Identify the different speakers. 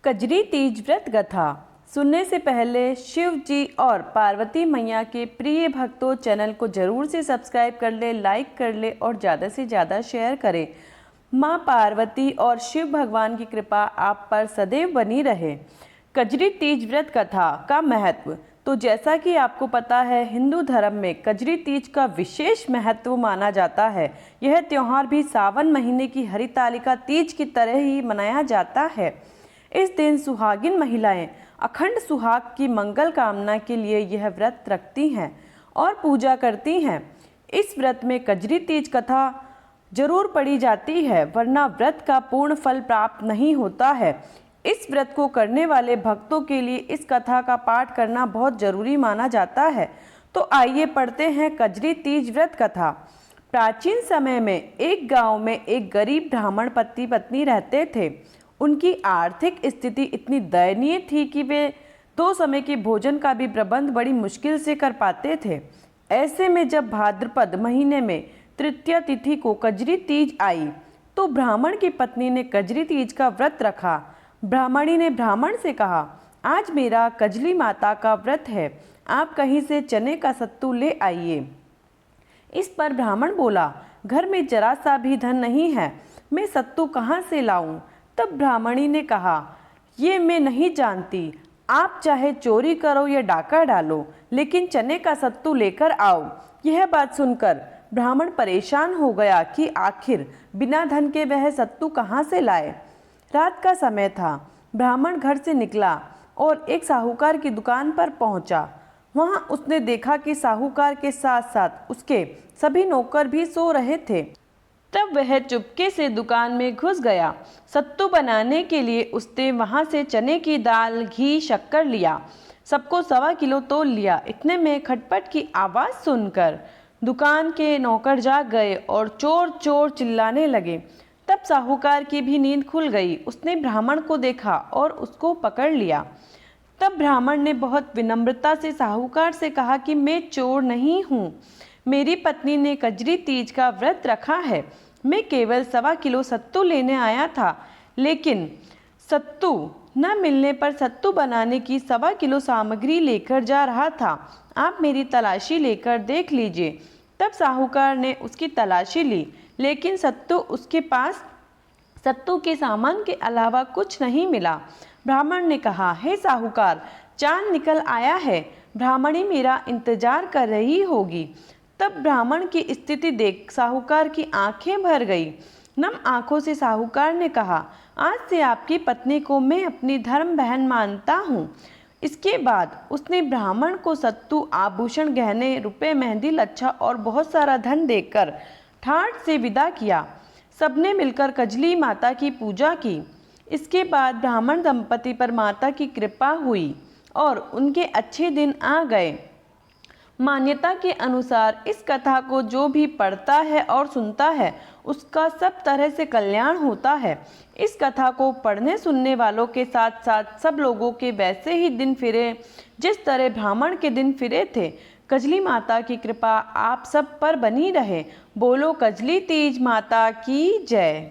Speaker 1: कजरी तीज व्रत कथा सुनने से पहले शिव जी और पार्वती मैया के प्रिय भक्तों चैनल को जरूर से सब्सक्राइब कर ले, लाइक कर ले और ज़्यादा से ज़्यादा शेयर करें। माँ पार्वती और शिव भगवान की कृपा आप पर सदैव बनी रहे। कजरी तीज व्रत कथा का महत्व तो जैसा कि आपको पता है, हिंदू धर्म में कजरी तीज का विशेष महत्व माना जाता है। यह त्यौहार भी सावन महीने की हरितालिका तीज की तरह ही मनाया जाता है। इस दिन सुहागिन महिलाएं अखंड सुहाग की मंगल कामना के लिए यह व्रत रखती हैं और पूजा करती हैं। इस व्रत में कजरी तीज कथा जरूर पढ़ी जाती है, वरना व्रत का पूर्ण फल प्राप्त नहीं होता है। इस व्रत को करने वाले भक्तों के लिए इस कथा का पाठ करना बहुत जरूरी माना जाता है। तो आइए पढ़ते हैं कजरी तीज व्रत कथा। प्राचीन समय में एक गांव में एक गरीब ब्राह्मण पति पत्नी रहते थे। उनकी आर्थिक स्थिति इतनी दयनीय थी कि वे 2 समय के भोजन का भी प्रबंध बड़ी मुश्किल से कर पाते थे। ऐसे में जब भाद्रपद महीने में तृतीया तिथि को कजरी तीज आई तो ब्राह्मण की पत्नी ने कजरी तीज का व्रत रखा। ब्राह्मणी ने ब्राह्मण से कहा, आज मेरा कजली माता का व्रत है, आप कहीं से चने का सत्तू ले आइए। इस पर ब्राह्मण बोला, घर में जरा सा भी धन नहीं है, मैं सत्तू कहाँ से लाऊं? तब ब्राह्मणी ने कहा, ये मैं नहीं जानती, आप चाहे चोरी करो या डाका डालो, लेकिन चने का सत्तू लेकर आओ। यह बात सुनकर ब्राह्मण परेशान हो गया कि आखिर बिना धन के वह सत्तू कहाँ से लाए। रात का समय था। ब्राह्मण घर से निकला और एक साहूकार की दुकान पर पहुंचा। वहां उसने देखा कि साहूकार के साथ साथ उसके सभी नौकर भी सो रहे थे। तब वह चुपके से दुकान में घुस गया। सत्तू बनाने के लिए उसने वहां से चने की दाल, घी, शक्कर लिया। सबको 1.25 किलो तोल लिया। इतने में खटपट की आवाज़ सुनकर दुकान के नौकर जाग गए और चोर चोर चिल्लाने लगे। तब साहूकार की भी नींद खुल गई। उसने ब्राह्मण को देखा और उसको पकड़ लिया। तब ब्राह्मण ने बहुत विनम्रता से साहूकार से कहा कि मैं चोर नहीं हूँ, मेरी पत्नी ने कजरी तीज का व्रत रखा है, मैं केवल 1.25 किलो सत्तू लेने आया था, लेकिन सत्तू न मिलने पर सत्तू बनाने की 1.25 किलो सामग्री लेकर जा रहा था, आप मेरी तलाशी लेकर देख लीजिए। तब साहूकार ने उसकी तलाशी ली, लेकिन उसके पास सत्तू के सामान के अलावा कुछ नहीं मिला। ब्राह्मण ने कहा, हे साहूकार, चांद निकल आया है, ब्राह्मणी मेरा इंतजार कर रही होगी। तब ब्राह्मण की स्थिति देख साहूकार की आंखें भर गई। नम आंखों से साहूकार ने कहा, आज से आपकी पत्नी को मैं अपनी धर्म बहन मानता हूँ। इसके बाद उसने ब्राह्मण को सत्तू, आभूषण, गहने, रुपए, मेहंदी, लच्छा और बहुत सारा धन देकर ठाठ से विदा किया। सबने मिलकर कजली माता की पूजा की। इसके बाद ब्राह्मण दंपति पर माता की कृपा हुई और उनके अच्छे दिन आ गए। मान्यता के अनुसार इस कथा को जो भी पढ़ता है और सुनता है उसका सब तरह से कल्याण होता है। इस कथा को पढ़ने सुनने वालों के साथ साथ सब लोगों के वैसे ही दिन फिरे जिस तरह ब्राह्मण के दिन फिरे थे। कजली माता की कृपा आप सब पर बनी रहे। बोलो कजली तीज माता की जय।